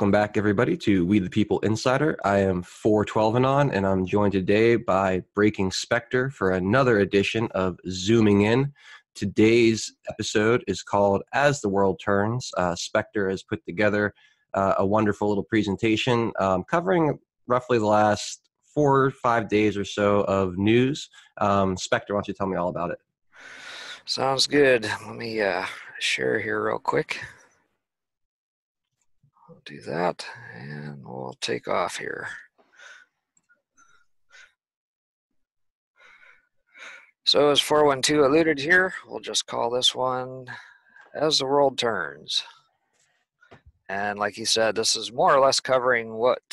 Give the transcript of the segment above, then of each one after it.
Welcome back, everybody, to We the People Insider. I am 412 and on, and I'm joined today by Breaking Spectre for another edition of Zooming In. Today's episode is called As the World Turns. Spectre has put together a wonderful little presentation covering roughly the last 4 or 5 days or so of news. Spectre, why don't you tell me all about it? Sounds good. Let me share here real quick. I'll do that, and we'll take off here. So as 412 alluded here, we'll just call this one As the World Turns. And like he said, this is more or less covering what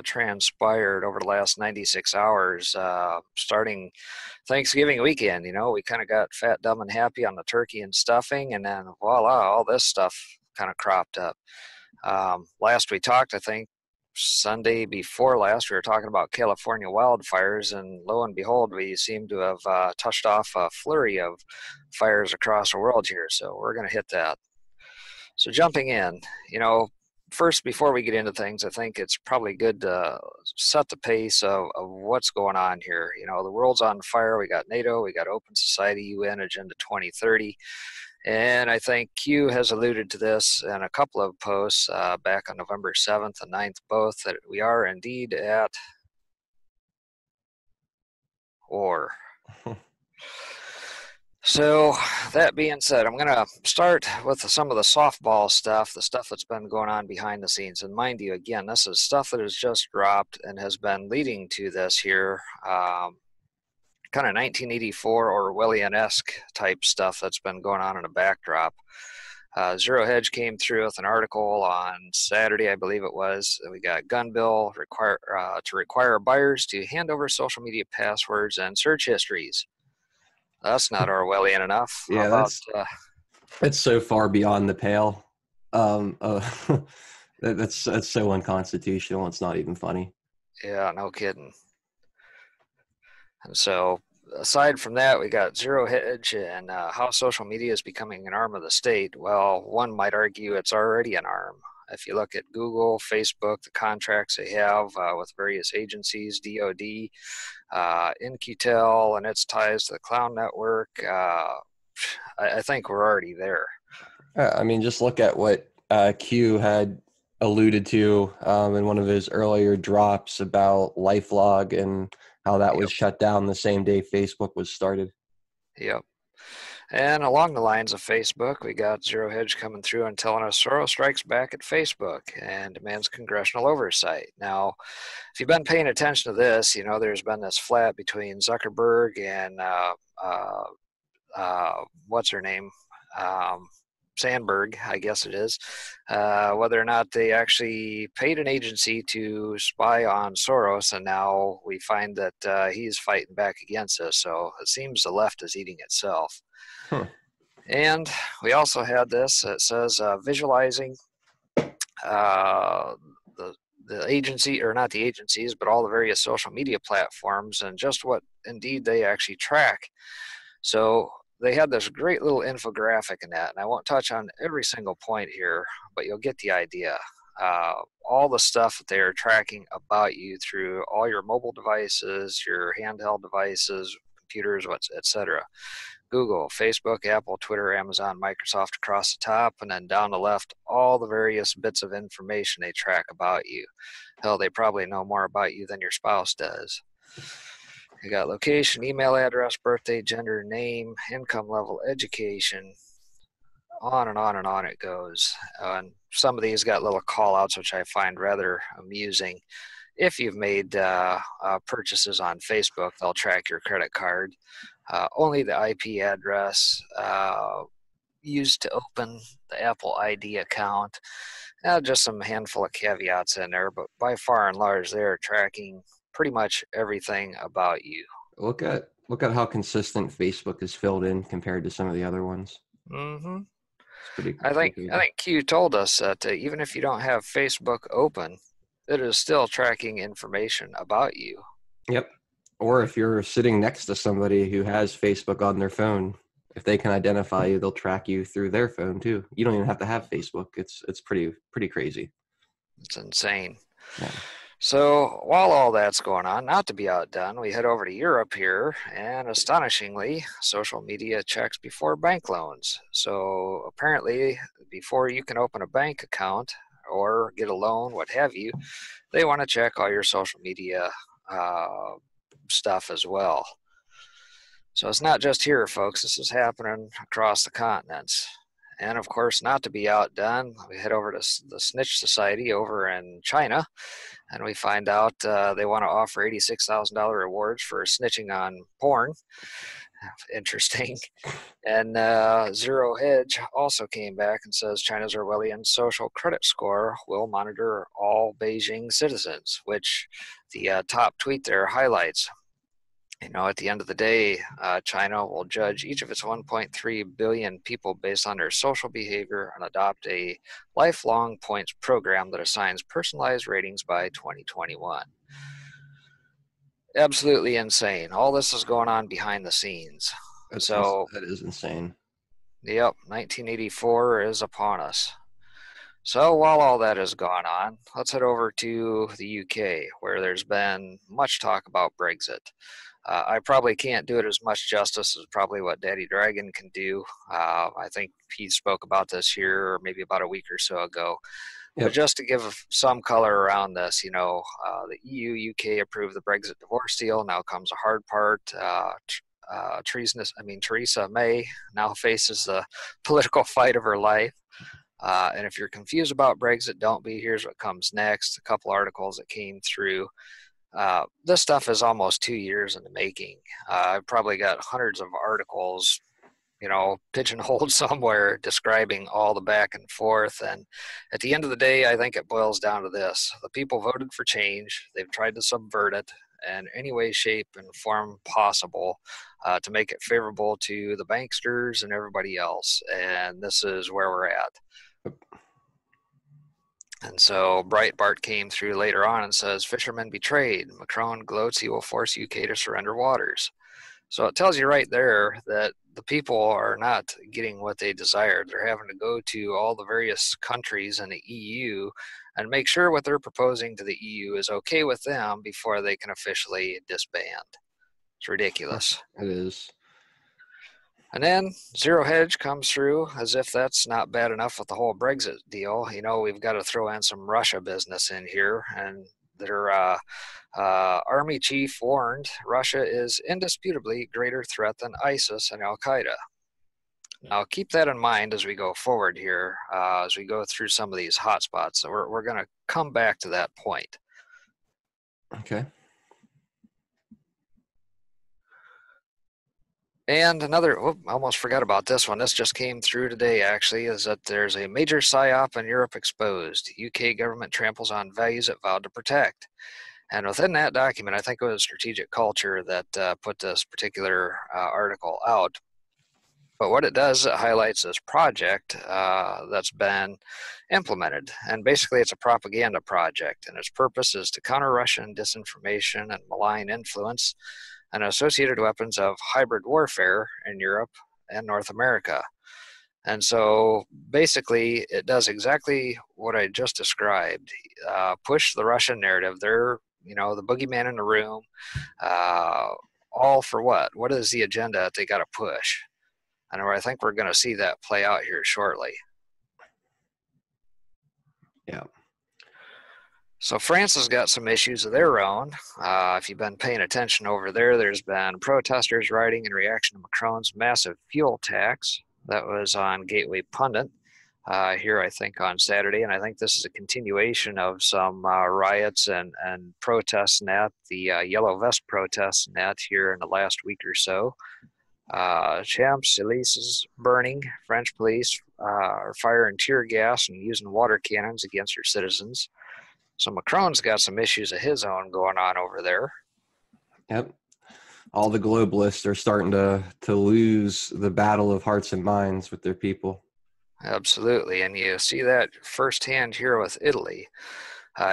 transpired over the last 96 hours, starting Thanksgiving weekend. You know, we kind of got fat, dumb, and happy on the turkey and stuffing, and then voila, all this stuff kind of cropped up. Last we talked, I think Sunday before last, we were talking about California wildfires, and lo and behold, we seem to have touched off a flurry of fires across the world here. So we're going to hit that. So jumping in, you know, first, before we get into things, I think it's probably good to set the pace of what's going on here. You know, the world's on fire. We got NATO, we got Open Society, UN Agenda 2030. And I think Q has alluded to this in a couple of posts back on November 7th and 9th, both, that we are indeed at war. So that being said, I'm going to start with some of the softball stuff, the stuff that's been going on behind the scenes. And mind you, again, this is stuff that has just dropped and has been leading to this here. Kind of 1984 Orwellian-esque type stuff that's been going on in a backdrop. Zero Hedge came through with an article on Saturday, I believe it was. We got gun bill to require buyers to hand over social media passwords and search histories. That's not Orwellian enough. Yeah, that's so far beyond the pale. That's so unconstitutional. It's not even funny. Yeah, no kidding. And so, aside from that, we got Zero Hedge and how social media is becoming an arm of the state. Well, one might argue it's already an arm. If you look at Google, Facebook, the contracts they have with various agencies, DoD, In-Q-Tel, and its ties to the Clown Network, I think we're already there. I mean, just look at what Q had alluded to in one of his earlier drops about LifeLog and how that was shut down the same day Facebook was started. Yep. And along the lines of Facebook, we got Zero Hedge coming through and telling us Soros strikes back at Facebook and demands congressional oversight. Now, if you've been paying attention to this, you know there's been this flat between Zuckerberg and what's her name? Sandberg, I guess it is, whether or not they actually paid an agency to spy on Soros, and now we find that he's fighting back against us. So it seems the left is eating itself. And we also had this that says visualizing the agency, or not the agencies, but all the various social media platforms and just what indeed they actually track. So they had this great little infographic in that, and I won't touch on every single point here, but you'll get the idea. All the stuff that they are tracking about you through all your mobile devices, your handheld devices, computers, etc. Google, Facebook, Apple, Twitter, Amazon, Microsoft across the top, and then down the left, all the various bits of information they track about you. Hell, they probably know more about you than your spouse does. You got location, email address, birthday, gender, name, income level, education, on and on and on it goes. And some of these got little call outs, which I find rather amusing. If you've made purchases on Facebook, they'll track your credit card. Only the IP address used to open the Apple ID account. Just some handful of caveats in there, but by far and large, they're tracking pretty much everything about you. Look at how consistent Facebook is filled in compared to some of the other ones. Mm-hmm. I think Q told us that even if you don't have Facebook open, it is still tracking information about you. Yep. Or if you're sitting next to somebody who has Facebook on their phone, if they can identify you, they'll track you through their phone too. You don't even have to have Facebook. It's pretty crazy. It's insane. Yeah. So while all that's going on, not to be outdone, we head over to Europe here, and astonishingly, social media checks before bank loans. So apparently, before you can open a bank account or get a loan, what have you, they want to check all your social media uh, stuff as well. So it's not just here, folks. This is happening across the continents. And of course, not to be outdone, we head over to the Snitch Society over in China, and we find out they want to offer $86,000 rewards for snitching on porn. Interesting. And Zero Hedge also came back and says China's Orwellian social credit score will monitor all Beijing citizens, which the top tweet there highlights. At the end of the day, China will judge each of its 1.3 billion people based on their social behavior and adopt a lifelong points program that assigns personalized ratings by 2021. Absolutely insane. All this is going on behind the scenes. That is insane. Yep, 1984 is upon us. So while all that has gone on, let's head over to the UK, where there's been much talk about Brexit. I probably can't do it as much justice as probably what Daddy Dragon can do. I think he spoke about this here maybe about a week or so ago. But just to give some color around this, the EU, UK approved the Brexit divorce deal. Now comes a hard part. Theresa May now faces the political fight of her life. And if you're confused about Brexit, don't be. Here's what comes next. A couple articles that came through. This stuff is almost 2 years in the making. I've probably got hundreds of articles, pigeonholed somewhere describing all the back and forth. And at the end of the day, I think it boils down to this. The people voted for change. They've tried to subvert it in any way, shape, and form possible to make it favorable to the banksters and everybody else. And this is where we're at. And so Breitbart came through later on and says, fishermen betrayed. Macron gloats he will force UK to surrender waters. So it tells you right there that the people are not getting what they desired. They're having to go to all the various countries in the EU and make sure what they're proposing to the EU is okay with them before they can officially disband. It's ridiculous. It is. And then Zero Hedge comes through as if that's not bad enough with the whole Brexit deal. We've got to throw in some Russia business in here. And their army chief warned Russia is indisputably a greater threat than ISIS and Al-Qaeda. Now, keep that in mind as we go forward here, as we go through some of these hotspots. So we're going to come back to that point. Okay. And another, almost forgot about this one. This just came through today, actually, is that there's a major psyop in Europe exposed. UK government tramples on values it vowed to protect. And within that document, I think it was Strategic Culture that put this particular article out. But what it does, it highlights this project that's been implemented. And basically, it's a propaganda project. And its purpose is to counter Russian disinformation and malign influence and associated weapons of hybrid warfare in Europe and North America. And so basically, it does exactly what I just described. Push the Russian narrative. They're, the boogeyman in the room. All for what? What is the agenda that they got to push? And I think we're going to see that play out here shortly. Yeah. So France has got some issues of their own. If you've been paying attention over there, there's been protesters rioting in reaction to Macron's massive fuel tax. That was on Gateway Pundit here, I think, on Saturday. And I think this is a continuation of some riots and protests at the Yellow Vest protests here in the last week or so. Champs-Élysées is burning. French police are firing tear gas and using water cannons against their citizens. So Macron's got some issues of his own going on over there. Yep. All the globalists are starting to lose the battle of hearts and minds with their people. Absolutely. And you see that firsthand here with Italy.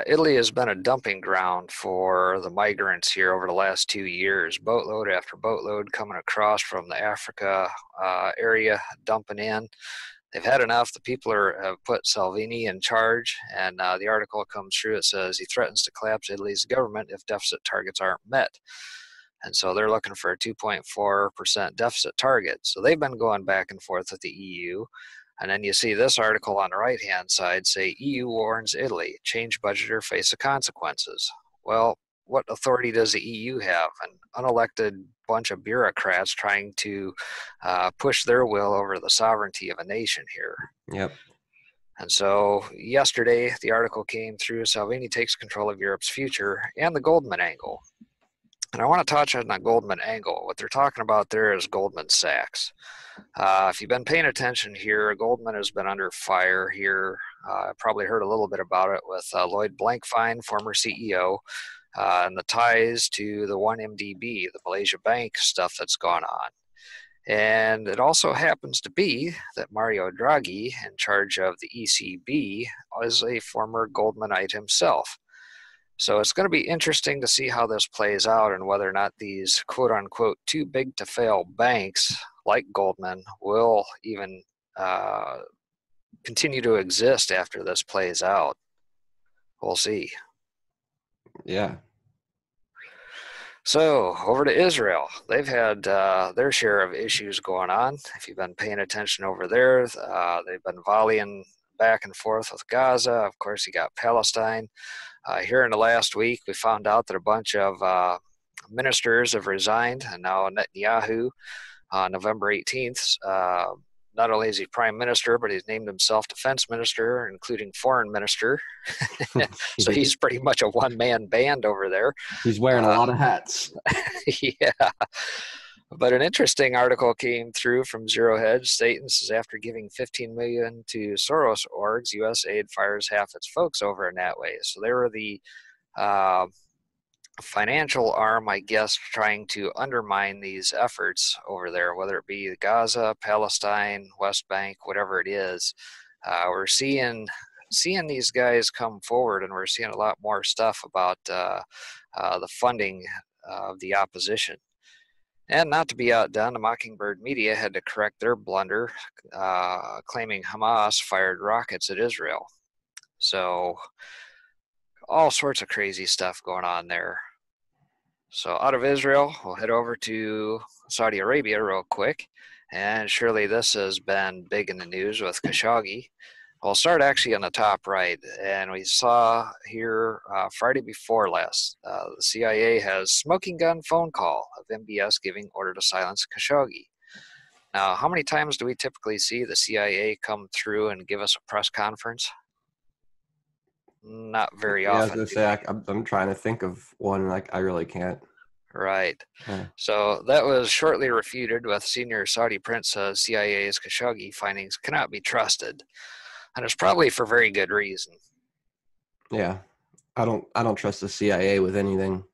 Italy has been a dumping ground for the migrants here over the last 2 years. Boatload after boatload coming across from the Africa area, dumping in. they've had enough. The people have put Salvini in charge, and the article comes through. It says he threatens to collapse Italy's government if deficit targets aren't met. And so they're looking for a 2.4% deficit target. So they've been going back and forth with the EU. And then you see this article on the right-hand side say EU warns Italy, change budget or face the consequences. Well, what authority does the EU have? An unelected bunch of bureaucrats trying to push their will over the sovereignty of a nation here. Yep. And so yesterday, the article came through, Salvini takes control of Europe's future, and the Goldman angle. And I want to touch on that Goldman angle. What they're talking about there is Goldman Sachs. If you've been paying attention here, Goldman has been under fire here. Probably heard a little bit about it with Lloyd Blankfein, former CEO, and the ties to the 1MDB, the Malaysia Bank stuff that's gone on. And it also happens to be that Mario Draghi, in charge of the ECB, is a former Goldmanite himself. So it's going to be interesting to see how this plays out and whether or not these quote-unquote too big to fail banks like Goldman will even continue to exist after this plays out. We'll see. Yeah. So over to Israel. They've had their share of issues going on. If you've been paying attention over there, they've been volleying back and forth with Gaza. Of course, you got Palestine. Here in the last week, we found out that a bunch of ministers have resigned, and now Netanyahu, on November 18th, not only is he prime minister, but he's named himself defense minister, including foreign minister. So he's pretty much a one-man band over there. He's wearing a lot of hats. Yeah. But an interesting article came through from Zero Hedge stating this is after giving $15 million to Soros orgs, USAID fires half its folks over in that way. So they were the financial arm, I guess, trying to undermine these efforts over there, whether it be Gaza, Palestine, West Bank, whatever it is. We're seeing these guys come forward, and we're seeing a lot more stuff about the funding of the opposition. And not to be outdone, the Mockingbird media had to correct their blunder, claiming Hamas fired rockets at Israel. So all sorts of crazy stuff going on there. So out of Israel, we'll head over to Saudi Arabia real quick. And surely this has been big in the news with Khashoggi. We'll start actually on the top right. And we saw here Friday before last, the CIA has smoking gun phone call of MBS giving order to silence Khashoggi. Now, how many times do we typically see the CIA come through and give us a press conference? Not very often. I was going to say, I'm trying to think of one, like I really can't. Right. Yeah. So that was shortly refuted with senior Saudi prince says CIA's Khashoggi findings cannot be trusted. And it's probably for very good reason. Yeah. I don't trust the CIA with anything.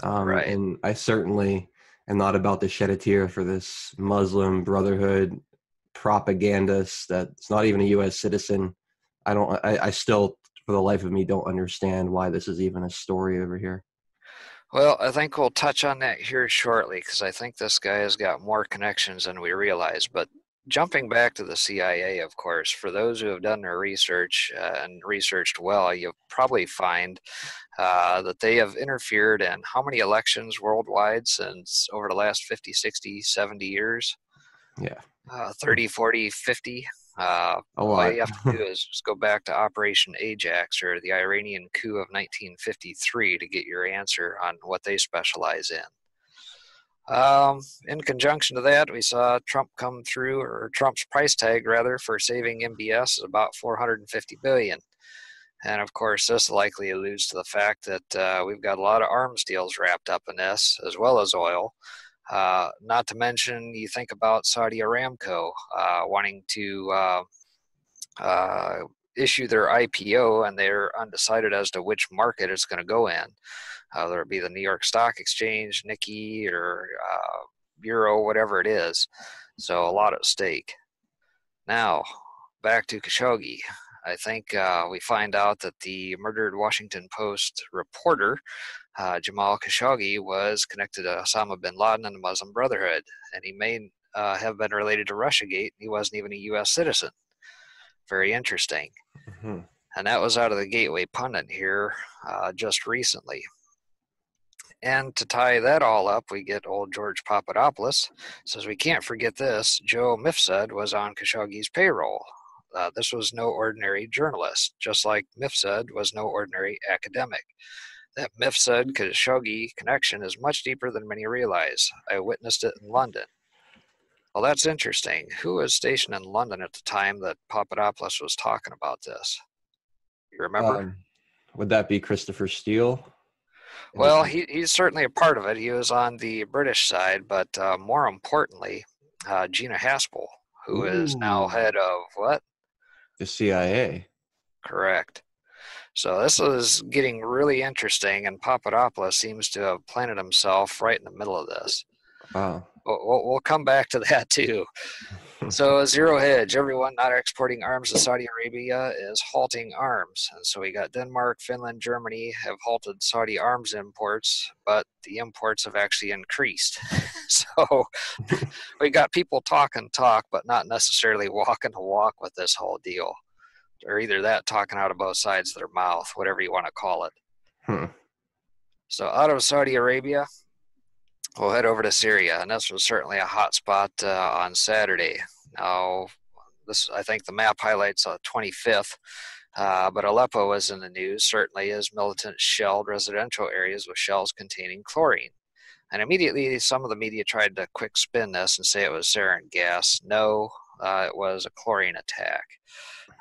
Right. And I certainly am not about to shed a tear for this Muslim Brotherhood propagandist that's not even a U.S. citizen. I still, for the life of me, don't understand why this is even a story over here. Well, I think we'll touch on that here shortly because I think this guy has got more connections than we realize. But jumping back to the CIA, of course, for those who have done their research and researched well, you'll probably find that they have interfered in how many elections worldwide since over the last 50, 60, 70 years? Yeah. 30, 40, 50. All you have to do is just go back to Operation Ajax or the Iranian coup of 1953 to get your answer on what they specialize in. In conjunction to that, we saw Trump come through, or Trump's price tag rather, for saving MBS is about $450 billion. And of course, this likely alludes to the fact that we've got a lot of arms deals wrapped up in this, as well as oil. Not to mention, you think about Saudi Aramco wanting to issue their IPO, and they're undecided as to which market it's going to go in. Whether it be the New York Stock Exchange, Nikkei, or Euro, whatever it is. So a lot at stake. Now, back to Khashoggi. I think we find out that the murdered Washington Post reporter, Jamal Khashoggi, was connected to Osama bin Laden and the Muslim Brotherhood, and he may have been related to Russiagate. He wasn't even a U.S. citizen. Very interesting. Hmm. And that was out of the Gateway Pundit here just recently. And to tie that all up, we get old George Papadopoulos. Says we can't forget this. Joe Mifsud was on Khashoggi's payroll. This was no ordinary journalist, just like Mifsud was no ordinary academic. That Mifsud Khashoggi connection is much deeper than many realize. I witnessed it in London. Well, that's interesting. Who was stationed in London at the time that Papadopoulos was talking about this? You remember? Um, would that be Christopher Steele? His, Well, he's certainly a part of it. He was on the British side, but more importantly, Gina Haspel, who is now ooh, head of what? the CIA. Correct. So this is getting really interesting, and Papadopoulos seems to have planted himself right in the middle of this. Wow. We'll come back to that too. So zero hedge. Everyone not exporting arms to Saudi Arabia is halting arms. And so we got Denmark, Finland, Germany have halted Saudi arms imports, but the imports have actually increased. So we got people talking talk, but not necessarily walking the walk with this whole deal. Or either that talking out of both sides of their mouth, whatever you want to call it. Hmm. So out of Saudi Arabia, we'll head over to Syria, and this was certainly a hot spot on Saturday. Now, this I think the map highlights 25th, but Aleppo was in the news, certainly as militants shelled residential areas with shells containing chlorine. And immediately, some of the media tried to quick spin this and say it was sarin gas. No, it was a chlorine attack.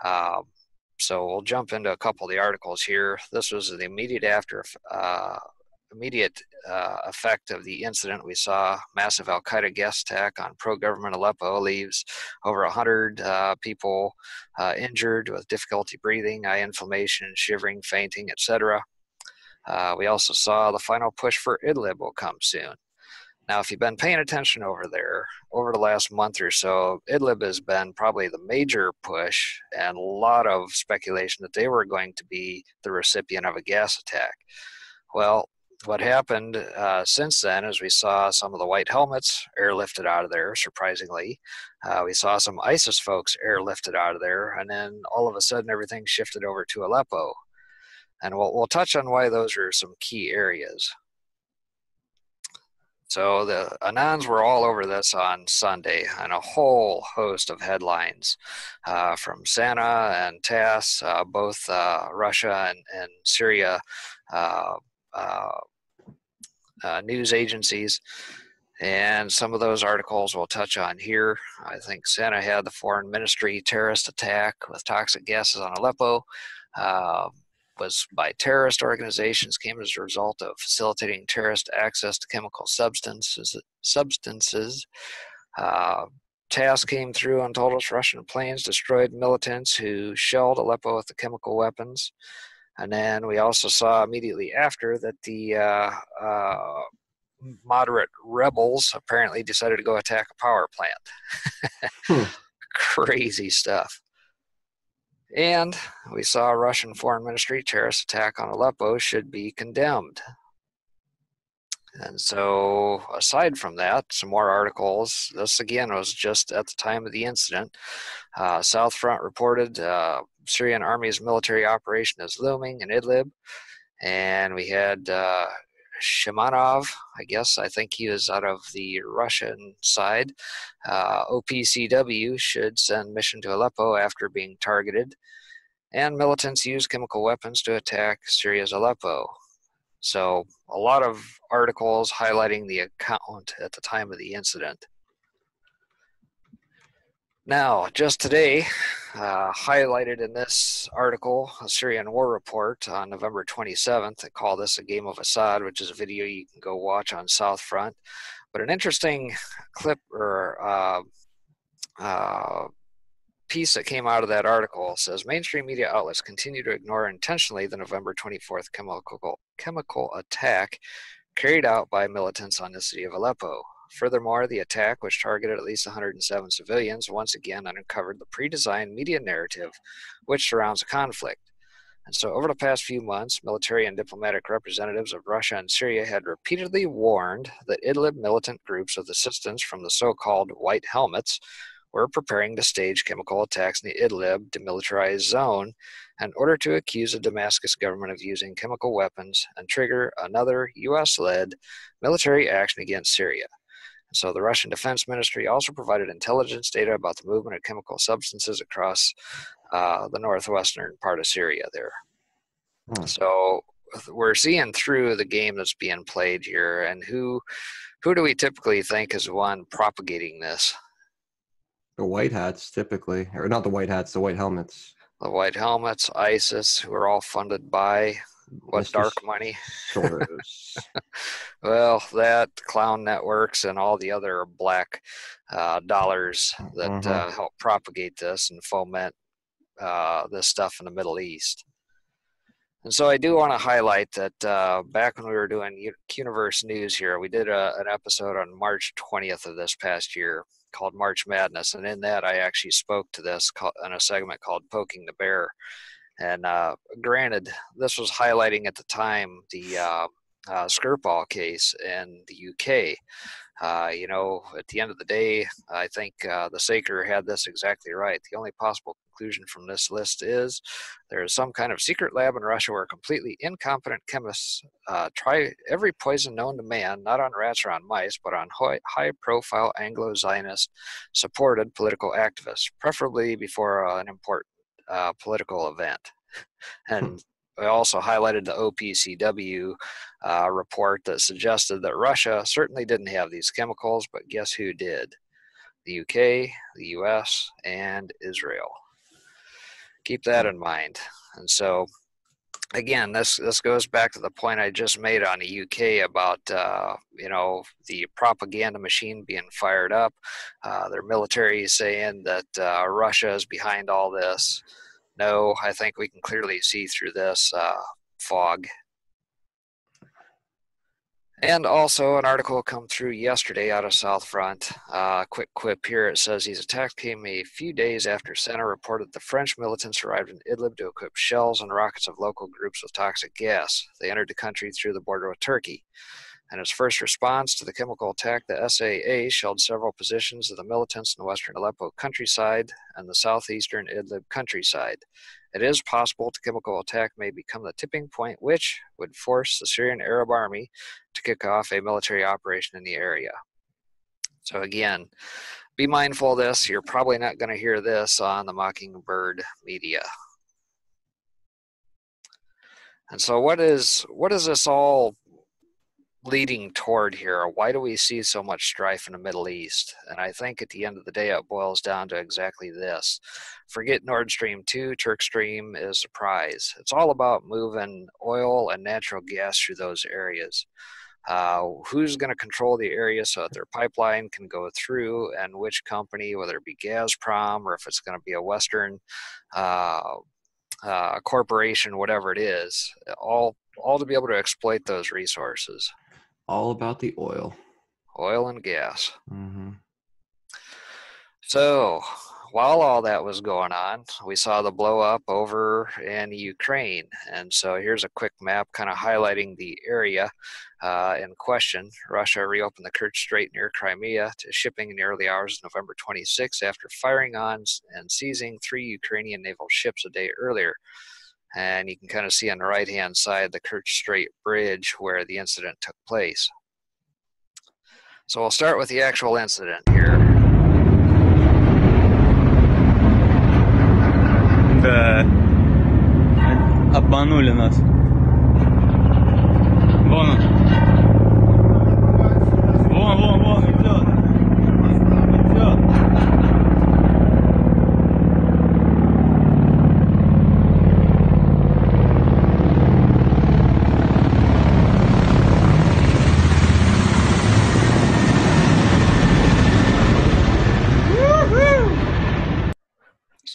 Um, so we'll jump into a couple of the articles here. This was the immediate effect of the incident. We saw massive Al Qaeda gas attack on pro-government Aleppo, leaves over 100 people injured with difficulty breathing, eye inflammation, shivering, fainting, etc. We also saw the final push for Idlib will come soon. Now, if you've been paying attention over there over the last month or so, Idlib has been probably the major push, and a lot of speculation that they were going to be the recipient of a gas attack. Well, what happened since then is we saw some of the white helmets airlifted out of there, surprisingly. We saw some ISIS folks airlifted out of there, and then all of a sudden everything shifted over to Aleppo. And we'll touch on why those are some key areas. So the Anons were all over this on Sunday, and a whole host of headlines from SANA and TASS, both Russia and Syria uh, uh, news agencies. And some of those articles we'll touch on here. I think SANA had the foreign ministry terrorist attack with toxic gases on Aleppo. Was by terrorist organizations, came as a result of facilitating terrorist access to chemical substances. TASS came through and told us Russian planes destroyed militants who shelled Aleppo with the chemical weapons. And then we also saw immediately after that the moderate rebels apparently decided to go attack a power plant. Hmm. Crazy stuff. And we saw a Russian Foreign Ministry terrorist attack on Aleppo should be condemned. And so, aside from that, some more articles. This again was just at the time of the incident. South Front reported Syrian Army's military operation is looming in Idlib. And we had Shimanov, I think he was out of the Russian side. OPCW should send mission to Aleppo after being targeted. And militants use chemical weapons to attack Syria's Aleppo. So a lot of articles highlighting the account at the time of the incident. Now, just today, highlighted in this article, a Syrian War Report on November 27th, they call this a Game of Assad, which is a video you can go watch on South Front. But an interesting clip or piece that came out of that article says mainstream media outlets continue to ignore intentionally the November 24th chemical attack carried out by militants on the city of Aleppo. Furthermore, the attack, which targeted at least 107 civilians, once again uncovered the pre-designed media narrative which surrounds the conflict. And so over the past few months, military and diplomatic representatives of Russia and Syria had repeatedly warned that Idlib militant groups with assistance from the so-called White Helmets were preparing to stage chemical attacks in the Idlib demilitarized zone in order to accuse the Damascus government of using chemical weapons and trigger another U.S.-led military action against Syria. So the Russian Defense Ministry also provided intelligence data about the movement of chemical substances across the northwestern part of Syria there. So we're seeing through the game that's being played here, and who do we typically think is the one propagating this? The white hats, typically, or not the white hats, the white helmets. The white helmets, ISIS, who are all funded by what, Mr. dark money? Soros. Well, that clown networks and all the other black dollars that help propagate this and foment this stuff in the Middle East. And so I do want to highlight that back when we were doing Universe News here, we did an episode on March 20th of this past year called March Madness. And in that, I actually spoke to this in a segment called Poking the Bear. And granted, this was highlighting at the time the Skripal case in the UK. At the end of the day, I think the Saker had this exactly right. The only possible conclusion from this list is there is some kind of secret lab in Russia where completely incompetent chemists try every poison known to man, not on rats or on mice, but on high-profile Anglo-Zionist supported political activists, preferably before an important political event. And I also highlighted the OPCW report that suggested that Russia certainly didn't have these chemicals, but guess who did? The UK, the US, and Israel. Keep that in mind. And so, again, this goes back to the point I just made on the UK about the propaganda machine being fired up. Their military saying that Russia is behind all this. No, I think we can clearly see through this fog. And also an article come through yesterday out of South Front. Quick quip here. It says these attacks came a few days after Sena reported the French militants arrived in Idlib to equip shells and rockets of local groups with toxic gas. They entered the country through the border with Turkey. In its first response to the chemical attack, the SAA shelled several positions of the militants in the western Aleppo countryside and the southeastern Idlib countryside. It is possible the chemical attack may become the tipping point which would force the Syrian Arab Army to kick off a military operation in the area. So again, be mindful of this. You're probably not going to hear this on the Mockingbird media. And so what is this all leading toward here? Why do we see so much strife in the Middle East? And I think at the end of the day, it boils down to exactly this. Forget Nord Stream 2, Turk Stream is the prize. It's all about moving oil and natural gas through those areas. Who's going to control the area so that their pipeline can go through, and which company, whether it be Gazprom or if it's going to be a Western corporation, whatever it is, all to be able to exploit those resources. All about the oil. Oil and gas. Mm-hmm. So while all that was going on, we saw the blow up over in Ukraine. And so here's a quick map kind of highlighting the area in question. Russia reopened the Kerch Strait near Crimea to shipping in the early hours of November 26 after firing on and seizing 3 Ukrainian naval ships a day earlier. And you can kind of see on the right-hand side the Kerch Strait Bridge where the incident took place. So we'll start with the actual incident here. Да, обманули нас. Вон он. Вон, идет.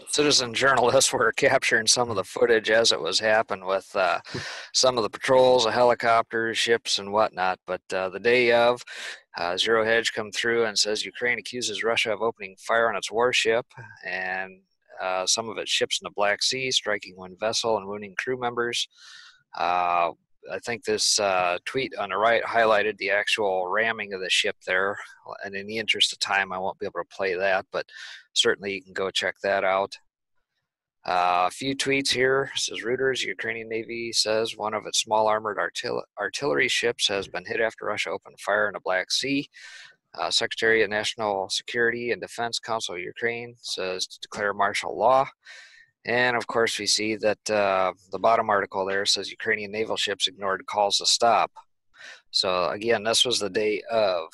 Citizen journalists were capturing some of the footage as it was happening with some of the patrols, the helicopters, ships, and whatnot. But the day of, Zero Hedge come through and says Ukraine accuses Russia of opening fire on its warship and some of its ships in the Black Sea, striking one vessel and wounding crew members. I think this tweet on the right highlighted the actual ramming of the ship there. And in the interest of time, I won't be able to play that, but certainly you can go check that out. A few tweets here. It says Reuters, Ukrainian Navy says one of its small armored artillery ships has been hit after Russia opened fire in the Black Sea. Secretary of National Security and Defense Council of Ukraine says to declare martial law. And of course, we see that the bottom article there says Ukrainian naval ships ignored calls to stop. So again, this was the day of.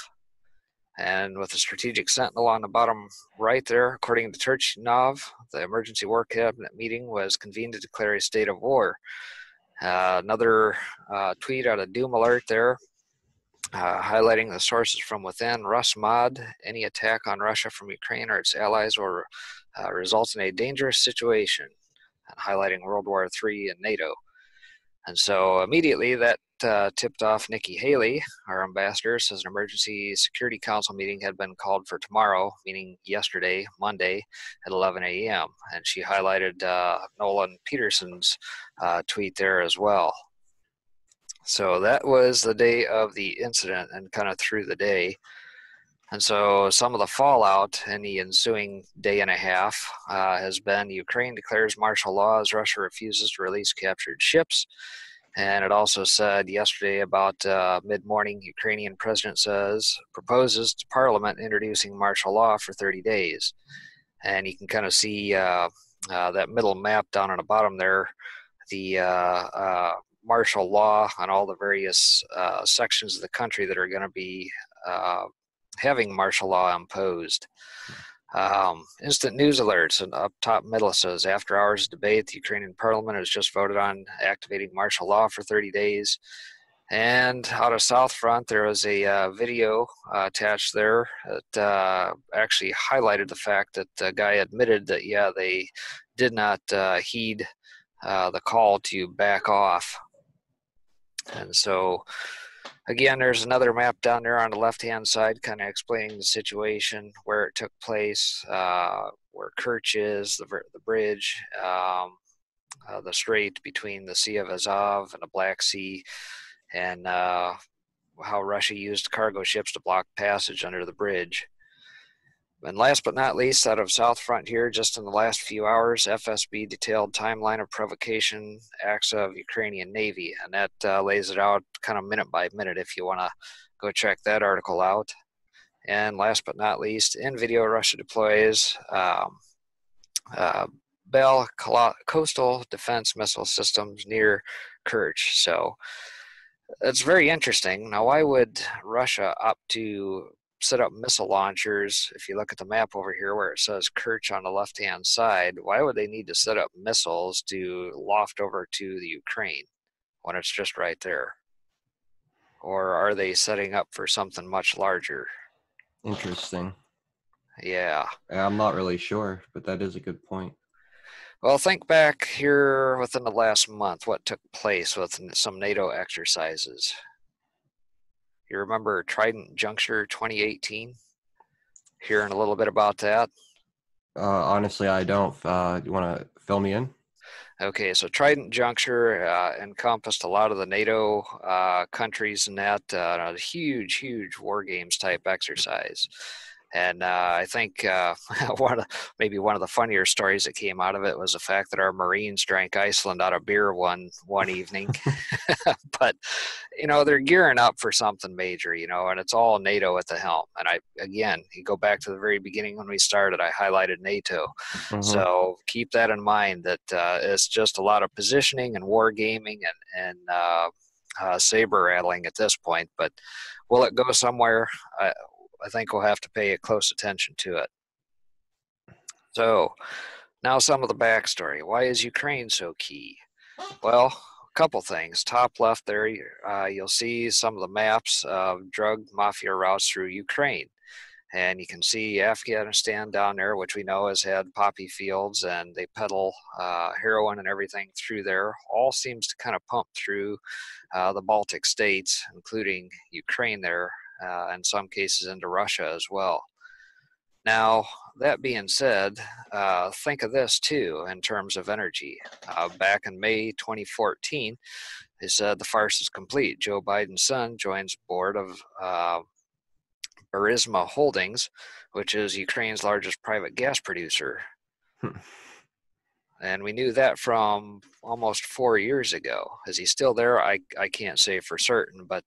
And with the strategic sentinel on the bottom right there, according to Turchinov, the emergency war cabinet meeting was convened to declare a state of war. Another tweet out of Doom Alert there, highlighting the sources from within. Rusmod, any attack on Russia from Ukraine or its allies will result in a dangerous situation, and highlighting World War III and NATO. And so immediately that tipped off Nikki Haley, our ambassador, says an emergency security council meeting had been called for tomorrow, meaning yesterday, Monday, at 11 a.m. And she highlighted Nolan Peterson's tweet there as well. So that was the day of the incident and kind of through the day. And so some of the fallout in the ensuing day and a half has been Ukraine declares martial law as Russia refuses to release captured ships. And it also said yesterday about mid-morning, Ukrainian president proposes to parliament introducing martial law for 30 days. And you can kind of see that middle map down on the bottom there, the martial law on all the various sections of the country that are going to be having martial law imposed. Instant news alerts, and up top middle says after hours of debate, the Ukrainian parliament has just voted on activating martial law for 30 days. And out of South Front, there was a video attached there that actually highlighted the fact that the guy admitted that, yeah, they did not heed the call to back off. And so, again, there's another map down there on the left-hand side kind of explaining the situation, where it took place, where Kerch is, the bridge, the strait between the Sea of Azov and the Black Sea, and how Russia used cargo ships to block passage under the bridge. And last but not least, out of South Front here, just in the last few hours, FSB detailed timeline of provocation acts of Ukrainian Navy, and that lays it out kind of minute by minute if you want to go check that article out. And last but not least, in video, Russia deploys Bell coastal defense missile systems near Kerch. So it's very interesting. Now, why would Russia opt to set up missile launchers? If you look at the map over here where it says Kerch on the left-hand side, why would they need to set up missiles to loft over to the Ukraine when it's just right there? Or are they setting up for something much larger? Interesting. Yeah. I'm not really sure, but that is a good point. Well, think back here within the last month, what took place with some NATO exercises. You remember Trident Juncture 2018? Hearing a little bit about that? Honestly, I don't. You want to fill me in? Okay, so Trident Juncture encompassed a lot of the NATO countries in that a huge war games type exercise. And I think one of the funnier stories that came out of it was the fact that our Marines drank Iceland out of beer one evening. But they're gearing up for something major, and it's all NATO at the helm. And you go back to the very beginning when we started, I highlighted NATO. Mm-hmm. So keep that in mind, that it's just a lot of positioning and war gaming and saber rattling at this point. But will it go somewhere? I think we'll have to pay close attention to it. So now some of the backstory. Why is Ukraine so key? Well, a couple things. Top left there, you'll see some of the maps of drug mafia routes through Ukraine. And you can see Afghanistan down there, which we know has had poppy fields, and they peddle heroin and everything through there. All seems to kind of pump through the Baltic states, including Ukraine there, in some cases into Russia as well. Now, that being said, think of this too in terms of energy. Back in May 2014, He said the farce is complete. Joe Biden's son joins board of Burisma Holdings, which is Ukraine's largest private gas producer. And we knew that from almost 4 years ago. Is he still there? I can't say for certain, but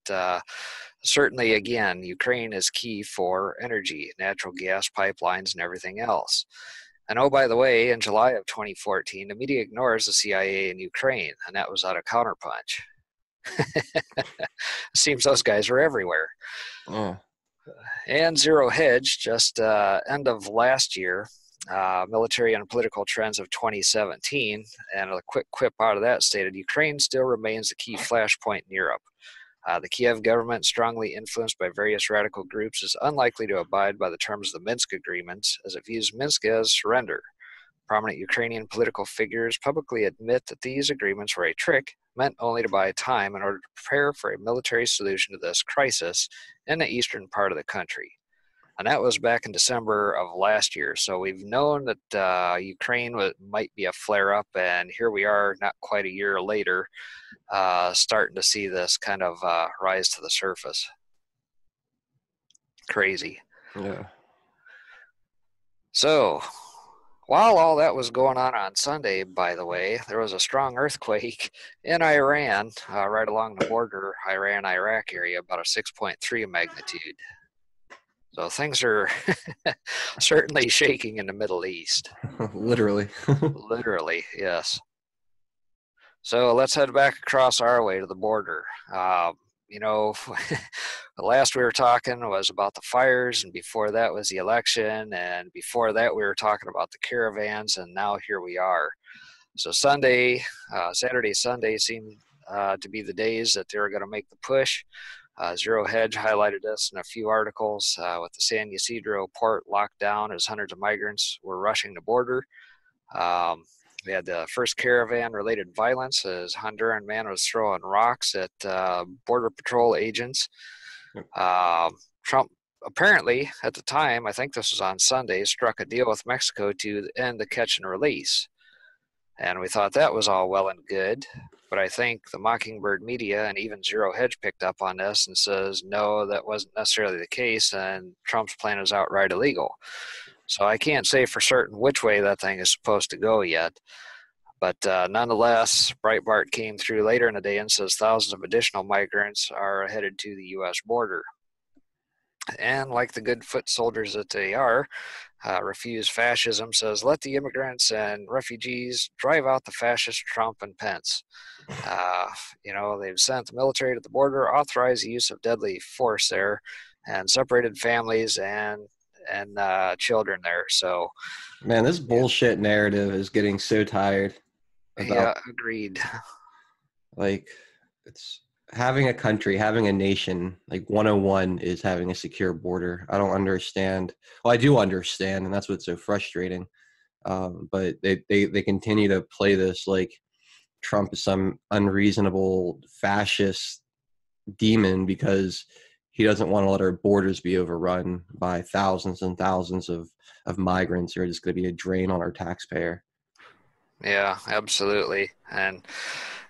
certainly, again, Ukraine is key for energy, natural gas pipelines, and everything else. And oh, by the way, in July of 2014, the media ignores the CIA in Ukraine, and that was out of Counterpunch. Seems those guys are everywhere. Yeah. And Zero Hedge, just end of last year, military and political trends of 2017, and a quick quip out of that stated, Ukraine still remains the key flashpoint in Europe. The Kiev government, strongly influenced by various radical groups, is unlikely to abide by the terms of the Minsk agreements, as it views Minsk as surrender. Prominent Ukrainian political figures publicly admit that these agreements were a trick meant only to buy time in order to prepare for a military solution to this crisis in the eastern part of the country. And that was back in December of last year. So we've known that Ukraine might be a flare-up, and here we are not quite a year later, starting to see this kind of rise to the surface. Crazy. Yeah. So while all that was going on Sunday, by the way, there was a strong earthquake in Iran, right along the border, Iran-Iraq area, about a 6.3 magnitude. So things are certainly shaking in the Middle East. Literally. Literally, yes. So let's head back across our way to the border. The last we were talking was about the fires, and before that was the election, and before that we were talking about the caravans, and now here we are. So Saturday, Sunday seemed to be the days that they were going to make the push. Zero Hedge highlighted this in a few articles, with the San Ysidro port locked down as hundreds of migrants were rushing the border. We had the first caravan-related violence as a Honduran man was throwing rocks at Border Patrol agents. Trump apparently, at the time, I think this was on Sunday, struck a deal with Mexico to end the catch and release. And we thought that was all well and good. But I think the Mockingbird media and even Zero Hedge picked up on this and says, no, that wasn't necessarily the case, and Trump's plan is outright illegal. So I can't say for certain which way that thing is supposed to go yet. But nonetheless, Breitbart came through later in the day and says thousands of additional migrants are headed to the U.S. border. And like the good foot soldiers that they are, Refuse Fascism says, let the immigrants and refugees drive out the fascist Trump and Pence. They've sent the military to the border, authorized the use of deadly force there, and separated families and children there. So, Man, this bullshit narrative is getting so tired. Yeah, agreed. Like, it's having a country, having a nation, like 101 is having a secure border. I don't understand. Well, I do understand, and that's what's so frustrating. But they continue to play this like Trump is some unreasonable fascist demon because he doesn't want to let our borders be overrun by thousands and thousands of migrants who are just going to be a drain on our taxpayer. Yeah, absolutely. And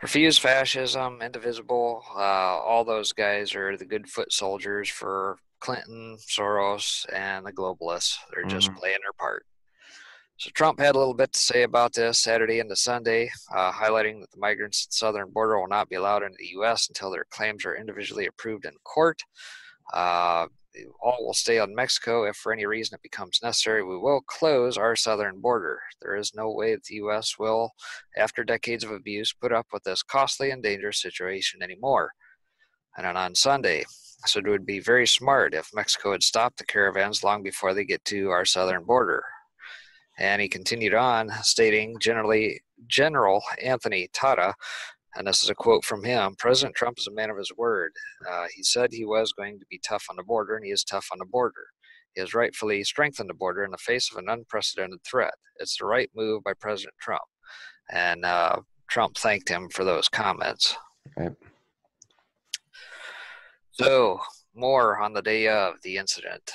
Refuse Fascism, Indivisible, all those guys are the good foot soldiers for Clinton, Soros, and the globalists. They're just playing their part. So Trump had a little bit to say about this Saturday into Sunday, highlighting that the migrants at the southern border will not be allowed into the U.S. until their claims are individually approved in court. All will stay on Mexico. If for any reason it becomes necessary, we will close our southern border. There is no way that the U.S. will, after decades of abuse, put up with this costly and dangerous situation anymore. And then on Sunday, so it would be very smart if Mexico had stopped the caravans long before they get to our southern border. And he continued on, stating, General Anthony Tata, and this is a quote from him, President Trump is a man of his word. He said he was going to be tough on the border, and he is tough on the border. He has rightfully strengthened the border in the face of an unprecedented threat. It's the right move by President Trump. And Trump thanked him for those comments. Right. So, more on the day of the incident.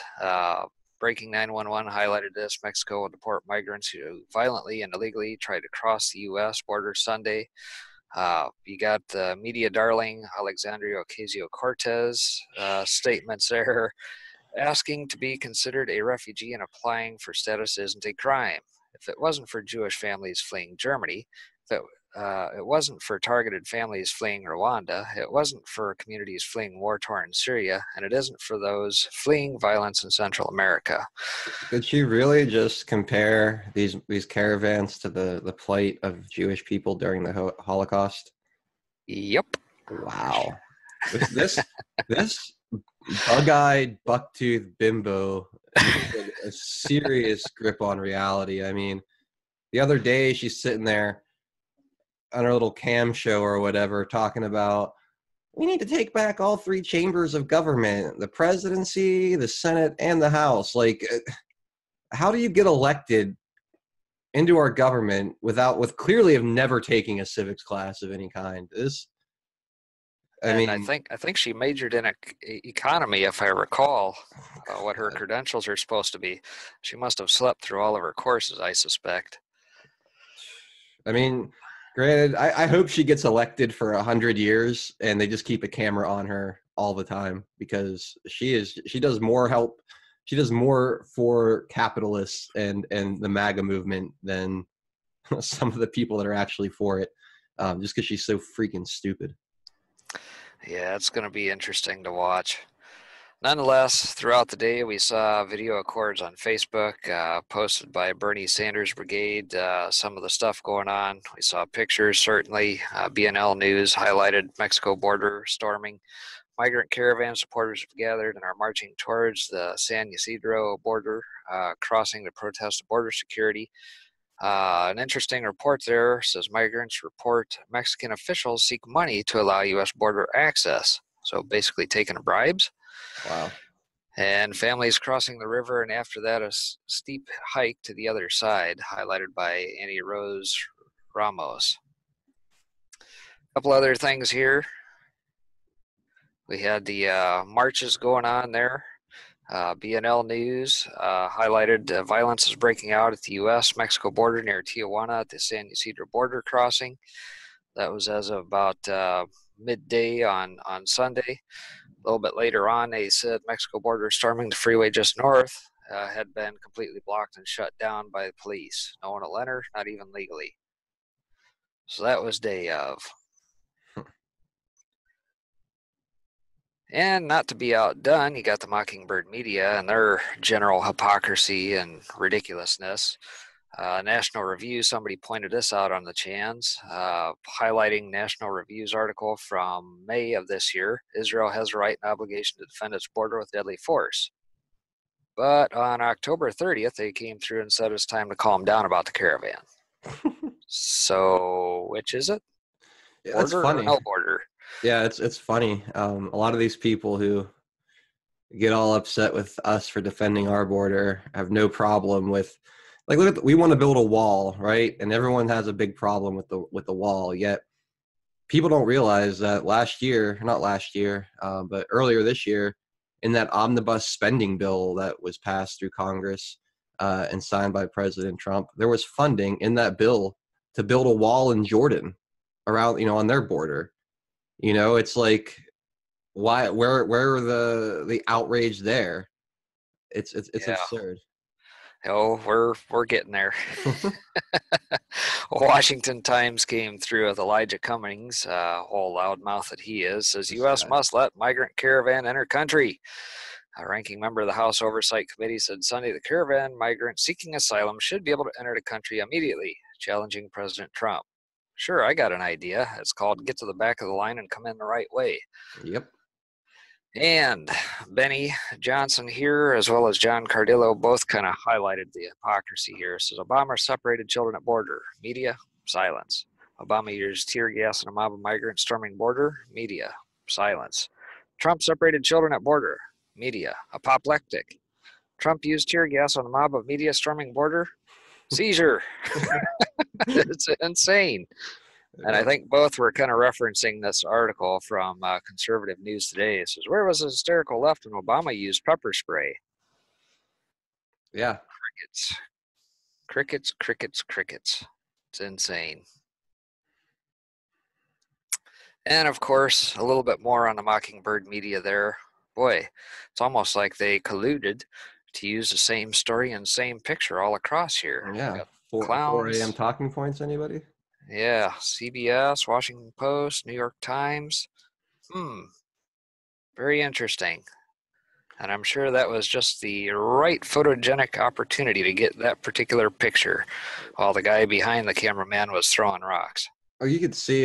Breaking 911 highlighted this. Mexico will deport migrants who violently and illegally tried to cross the U.S. border Sunday. You got the media darling Alexandria Ocasio-Cortez statements there. Asking to be considered a refugee and applying for status isn't a crime. If it wasn't for Jewish families fleeing Germany, if it wasn't for targeted families fleeing Rwanda, it wasn't for communities fleeing war-torn Syria, and it isn't for those fleeing violence in Central America. Did she really just compare these caravans to the plight of Jewish people during the Holocaust? Yep. Wow. This bug-eyed, buck-toothed bimbo has a serious grip on reality. I mean, the other day she's sitting there on her little cam show or whatever talking about, we need to take back all three chambers of government, the presidency, the Senate, and the House. Like, how do you get elected into our government with clearly of never taking a civics class of any kind? I think she majored in economy, if I recall what her credentials are supposed to be. She must have slept through all of her courses, I suspect. I mean, granted, I hope she gets elected for 100 years and they just keep a camera on her all the time, because she does more for capitalists and the MAGA movement than some of the people that are actually for it, just because she's so freaking stupid. Yeah, it's going to be interesting to watch. Nonetheless, throughout the day, we saw video accords on Facebook posted by Bernie Sanders Brigade, some of the stuff going on. We saw pictures, certainly. BNL News highlighted Mexico border storming. Migrant caravan supporters have gathered and are marching towards the San Ysidro border, crossing to protest border security. An interesting report there says migrants report Mexican officials seek money to allow U.S. border access. So basically taking bribes. Wow. And families crossing the river, and after that, a steep hike to the other side, highlighted by Annie Rose Ramos. A couple other things here. We had the marches going on there. BNL News highlighted violence is breaking out at the U.S.-Mexico border near Tijuana at the San Ysidro border crossing. That was as of about midday on Sunday. A little bit later on, they said Mexico border storming the freeway just north had been completely blocked and shut down by the police. No one will enter, not even legally. So that was day of. And not to be outdone, you got the Mockingbird media and their general hypocrisy and ridiculousness. National Review, somebody pointed this out on the chans, highlighting National Review's article from May of this year. Israel has a right and obligation to defend its border with deadly force. But on October 30th, they came through and said it's time to calm down about the caravan. So, which is it? Yeah, that's funny. Or no border? Yeah, it's funny. A lot of these people who get all upset with us for defending our border have no problem with, like, look at we want to build a wall, right? And everyone has a big problem with the wall. Yet people don't realize that not last year, but earlier this year, in that omnibus spending bill that was passed through Congress and signed by President Trump, there was funding in that bill to build a wall in Jordan around, on their border. It's like, where are the outrage there? It's absurd. Oh, we're getting there. Washington Times came through with Elijah Cummings, old loudmouth that he is, says U.S. must let migrant caravan enter country. A ranking member of the House Oversight Committee said Sunday the caravan migrants seeking asylum should be able to enter the country immediately, challenging President Trump. Sure, I got an idea. It's called get to the back of the line and come in the right way. Yep. And Benny Johnson here, as well as John Cardillo, both kind of highlighted the hypocrisy here. It says Obama separated children at border. Media, silence. Obama used tear gas and a mob of migrants storming border. Media, silence. Trump separated children at border. Media, apoplectic. Trump used tear gas on a mob of media storming border. Seizure. It's insane. And I think both were kind of referencing this article from Conservative News Today. It says, where was the hysterical left when Obama used pepper spray? Yeah. Crickets. It's insane. And of course, a little bit more on the Mockingbird media there. Boy, it's almost like they colluded to use the same story and same picture all across here. We Yeah, got 4 a.m. clowns. talking points. Anybody? Yeah, CBS, Washington Post, New York Times. Very interesting. And I'm sure that was just the right photogenic opportunity to get that particular picture while the guy behind the cameraman was throwing rocks. Oh, you could see,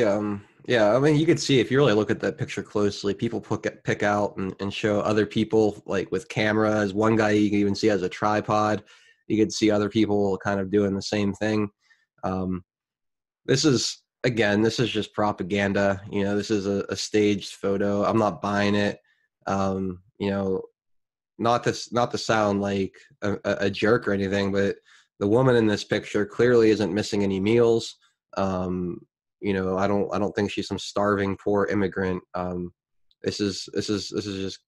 yeah, I mean, you could see if you really look at that picture closely, people pick out and show other people like with cameras. One guy you can even see has a tripod. You could see other people kind of doing the same thing. Um, this is just propaganda. This is a staged photo. I'm not buying it. You know, not to sound like a jerk or anything, but the woman in this picture clearly isn't missing any meals. Um, I don't think she's some starving poor immigrant. This is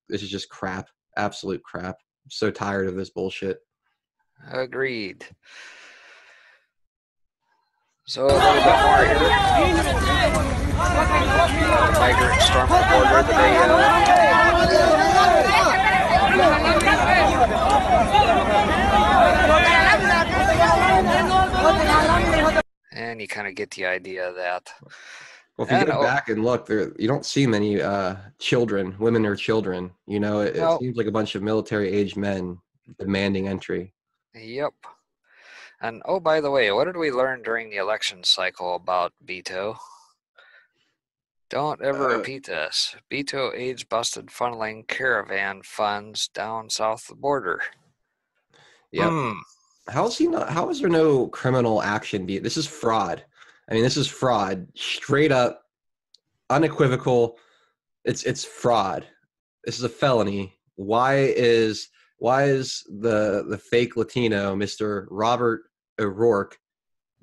just crap, absolute crap. I'm so tired of this bullshit. Agreed. So a little bit more here. Migrants stormed the border the day and you kind of get the idea of that. Well, if you go back and look, you don't see many children, women or children. It seems like a bunch of military-aged men demanding entry. Yep. And oh, by the way, what did we learn during the election cycle about Beto? Don't ever repeat this. Beto aides busted funneling caravan funds down south of the border. Yep. How is there no criminal action? This is fraud. I mean, this is fraud. Straight up, unequivocal. It's fraud. This is a felony. Why is the fake Latino, Mr. Robert O'Rourke,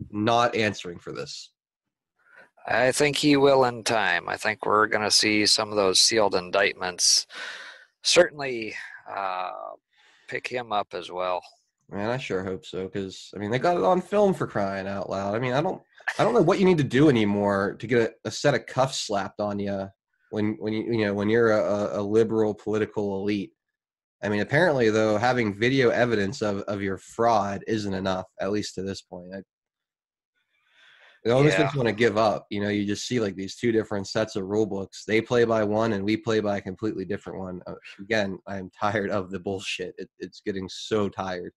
not answering for this? I think he will in time. I think we're going to see some of those sealed indictments certainly pick him up as well. Man, I sure hope so, because I mean they got it on film, for crying out loud. I mean, I don't know what you need to do anymore to get a set of cuffs slapped on you when you're a liberal political elite. I mean, apparently though, having video evidence of your fraud isn't enough, at least to this point. It almost makes you want to give up. You just see like these two different sets of rule books. They play by one, and we play by a completely different one. Again, I'm tired of the bullshit. It's getting so tired.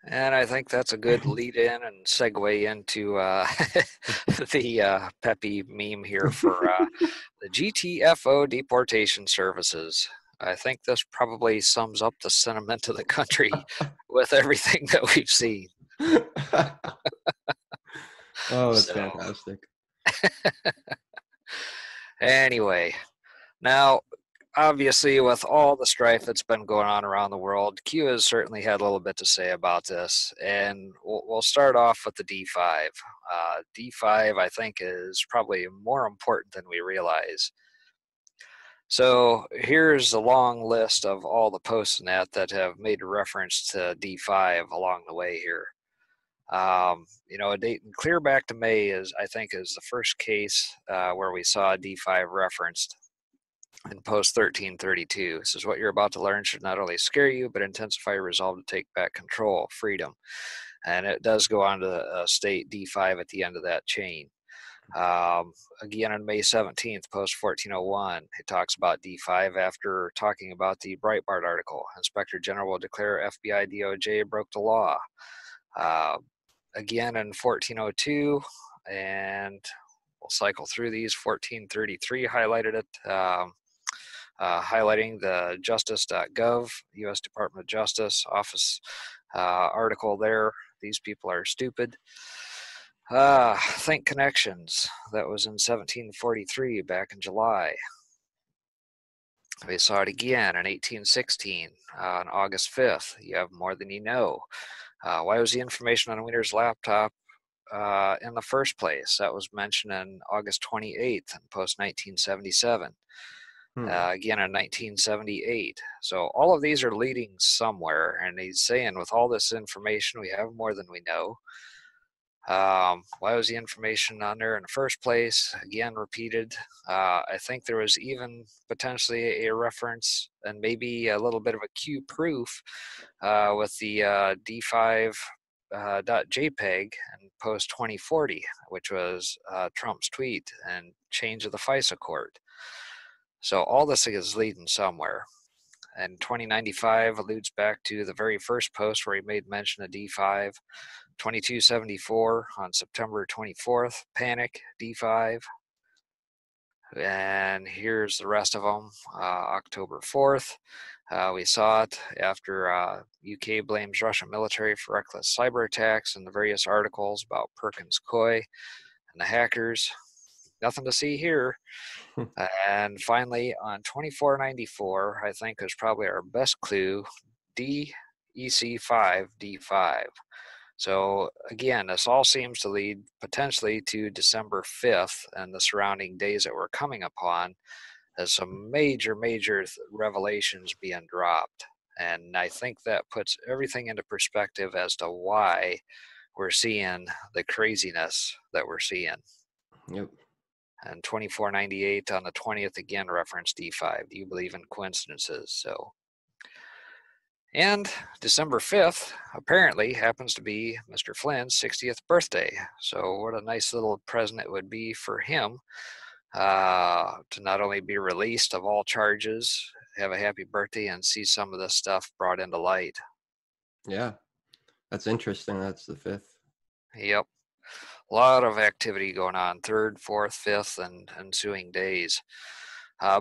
And I think that's a good lead in and segue into the Peppy meme here for the GTFO deportation services. I think this probably sums up the sentiment of the country with everything that we've seen. Oh, that's fantastic. Anyway, now, obviously, with all the strife that's been going on around the world, Q has certainly had a little bit to say about this. And we'll start off with the D5. D5, I think, is probably more important than we realize. So here's a long list of all the posts in that have made reference to D5 along the way here. A date clear back to May is the first case where we saw D5 referenced in post 1332. This is what you're about to learn should not only scare you, but intensify your resolve to take back control, freedom. And it does go on to state D5 at the end of that chain. Again, on May 17th, post 1401, it talks about D5 after talking about the Breitbart article. Inspector General will declare FBI DOJ broke the law. Again in 1402, and we'll cycle through these. 1433 highlighted it, highlighting the justice.gov, U.S. Department of Justice office article there. These people are stupid. Think Connections, that was in 1743, back in July. We saw it again in 1816, on August 5th. You have more than you know. Why was the information on Wiener's laptop in the first place? That was mentioned in August 28th in post 1977. Again in 1978. So all of these are leading somewhere, and he's saying with all this information we have more than we know. Why was the information on there in the first place? Again, repeated. I think there was even potentially a reference and maybe a little bit of a Q proof with the D5 .jpeg and post 2040, which was Trump's tweet and change of the FISA court. So all this is leading somewhere. And 2095 alludes back to the very first post where he made mention of D5. 2274 on September 24th, panic, D5. And here's the rest of them. October 4th, we saw it after UK blames Russian military for reckless cyber attacks and the various articles about Perkins Coie and the hackers. Nothing to see here. And finally, on 2494, I think is probably our best clue, DEC5 D5. So again, this all seems to lead potentially to December 5th and the surrounding days that we're coming upon as some major revelations being dropped. And I think that puts everything into perspective as to why we're seeing the craziness that we're seeing. Yep. And 2498 on the 20th again referenced D5. Do you believe in coincidences? So, and December 5th apparently happens to be Mr. Flynn's 60th birthday. So what a nice little present it would be for him to not only be released of all charges, have a happy birthday, and see some of this stuff brought into light. Yeah, that's interesting. That's the 5th. Yep. A lot of activity going on 3rd, 4th, 5th, and ensuing days.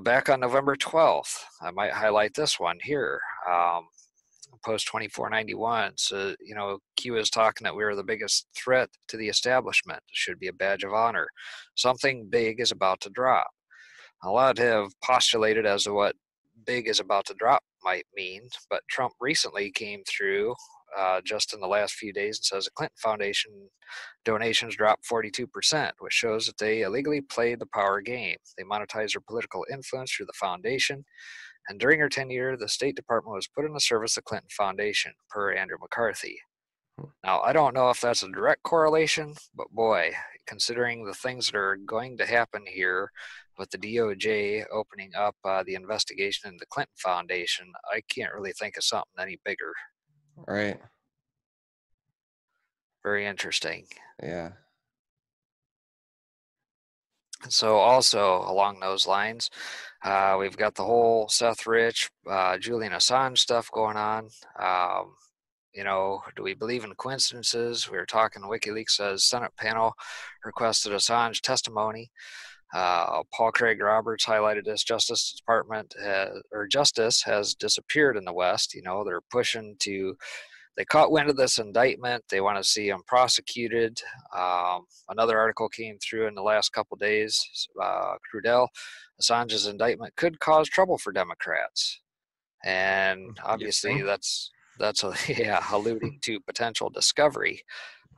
Back on November 12th, I might highlight this one here. Post 2491. So, Q is talking that we are the biggest threat to the establishment. It should be a badge of honor. Something big is about to drop. A lot have postulated as to what big is about to drop might mean, but Trump recently came through just in the last few days and says the Clinton Foundation donations dropped 42%, which shows that they illegally played the power game. They monetized their political influence through the foundation. And during her tenure, the State Department was put in the service of the Clinton Foundation, per Andrew McCarthy. Now, I don't know if that's a direct correlation, but boy, considering the things that are going to happen here with the DOJ opening up the investigation into the Clinton Foundation, I can't really think of something any bigger. Right. Very interesting. Yeah. So also along those lines, we've got the whole Seth Rich, Julian Assange stuff going on. Do we believe in coincidences? We were talking, WikiLeaks says Senate panel requested Assange testimony. Paul Craig Roberts highlighted this. Justice has disappeared in the West. They're pushing to. They caught wind of this indictment. They want to see him prosecuted. Another article came through in the last couple of days. Crudell, Assange's indictment could cause trouble for Democrats, and obviously that's alluding to potential discovery.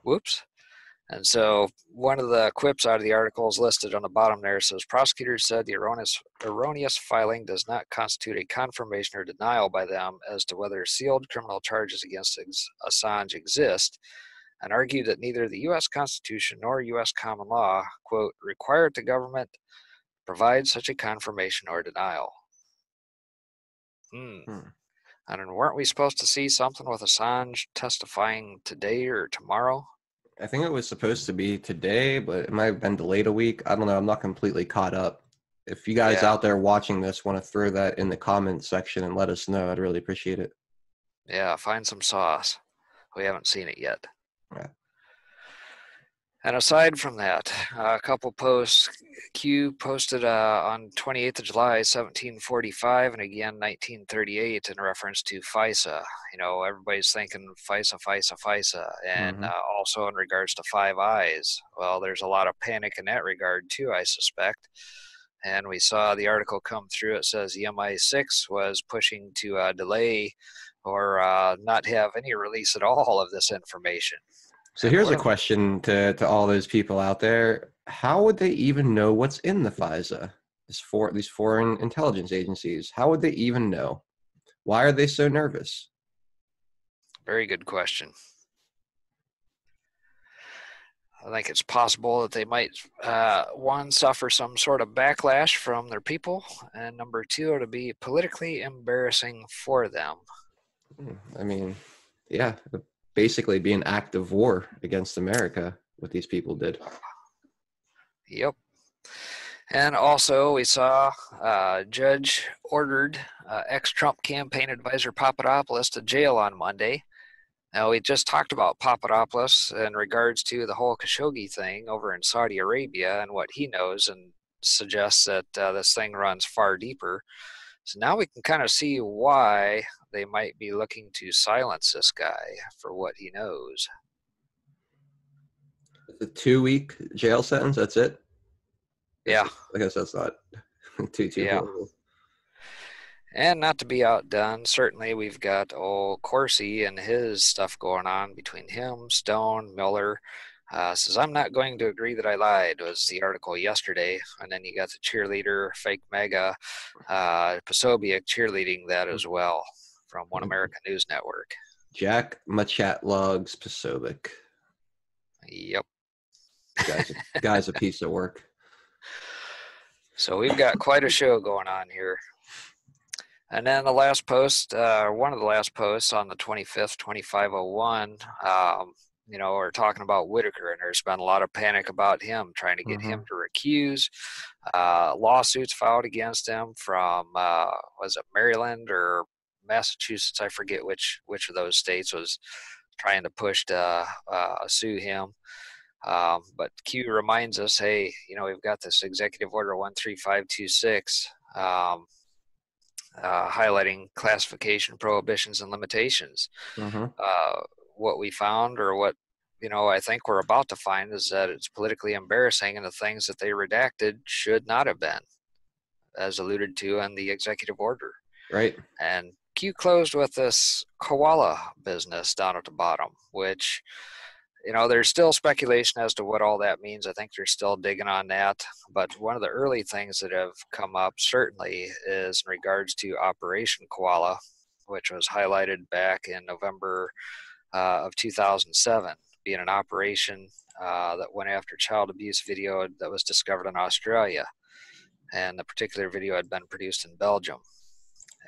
Whoops. And so one of the quips out of the article is listed on the bottom there. It says, prosecutors said the erroneous filing does not constitute a confirmation or denial by them as to whether sealed criminal charges against Assange exist, and argued that neither the U.S. Constitution nor U.S. common law, quote, required the government provide such a confirmation or denial. And weren't we supposed to see something with Assange testifying today or tomorrow? I think it was supposed to be today, but it might have been delayed a week. I don't know. I'm not completely caught up. If you guys out there watching this want to throw that in the comments section and let us know, I'd really appreciate it. Yeah, find some sauce. We haven't seen it yet. Yeah. And aside from that, a couple posts. Q posted on 28th of July, 1745, and again 1938 in reference to FISA. Everybody's thinking FISA, and also in regards to Five Eyes. Well, there's a lot of panic in that regard too, I suspect. And we saw the article come through. It says the MI6 was pushing to delay or not have any release at all of this information. So here's a question to all those people out there. How would they even know what's in the FISA? These foreign intelligence agencies, how would they even know? Why are they so nervous? Very good question. I think it's possible that they might, one, suffer some sort of backlash from their people, and number two, it'll be politically embarrassing for them. I mean, yeah, basically be an act of war against America, what these people did. Yep. And also, we saw judge ordered ex-Trump campaign advisor Papadopoulos to jail on Monday. Now, we just talked about Papadopoulos in regards to the whole Khashoggi thing over in Saudi Arabia and what he knows, and suggests that this thing runs far deeper. So now we can kind of see why they might be looking to silence this guy for what he knows. The 2-week jail sentence, that's it? Yeah. I guess that's not too Yeah. horrible. And not to be outdone, certainly we've got old Corsi and his stuff going on between him, Stone, Miller. Says, I'm not going to agree that I lied, was the article yesterday. And then you got the cheerleader, fake mega, Posobiec cheerleading that as well from One American News Network. Jack Machatlogs Posobiec. Yep. Guy's a piece of work. So we've got quite a show going on here. And then the last post, one of the last posts on the 25th, 2501, we're talking about Whitaker, and there's been a lot of panic about him, trying to get him to recuse. Lawsuits filed against him from, was it Maryland or Massachusetts? I forget which of those states was trying to push to sue him. But Q reminds us, hey, we've got this Executive Order 13526, highlighting classification prohibitions and limitations. What we found, or what I think we're about to find, is that it's politically embarrassing, and the things that they redacted should not have been, as alluded to in the executive order. Right. And Q closed with this koala business down at the bottom, which there's still speculation as to what all that means. I think they're still digging on that. But one of the early things that have come up certainly is in regards to Operation Koala, which was highlighted back in November of 2007, being an operation that went after child abuse video that was discovered in Australia. And the particular video had been produced in Belgium.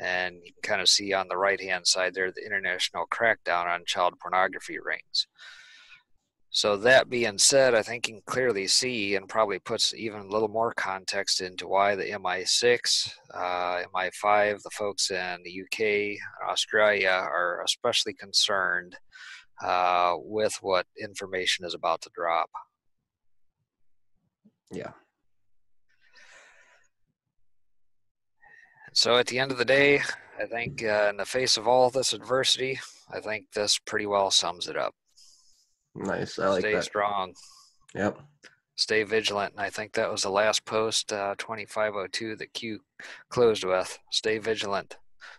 And you can kind of see on the right-hand side there the international crackdown on child pornography rings. So that being said, I think you can clearly see, and probably puts even a little more context into why the MI6, MI5, the folks in the UK and Australia are especially concerned with what information is about to drop. Yeah. So at the end of the day, I think in the face of all this adversity, I think this pretty well sums it up. Nice. I like that. Stay strong. Yep. Stay vigilant. And I think that was the last post, 2502, that Q closed with. Stay vigilant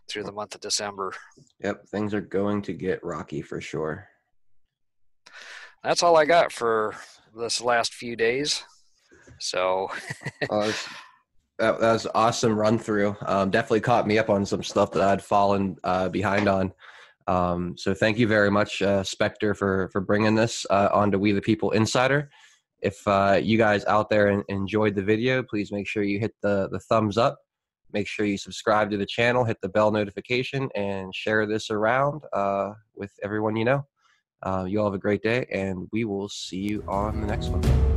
through the month of December. Yep. Things are going to get rocky for sure. That's all I got for this last few days. So that was an awesome run through. Definitely caught me up on some stuff that I'd fallen behind on. So thank you very much, Spectre, for bringing this onto We the People Insider. If you guys out there enjoyed the video, please make sure you hit the thumbs up. Make sure you subscribe to the channel, hit the bell notification, and share this around with everyone you know. You all have a great day, and we will see you on the next one.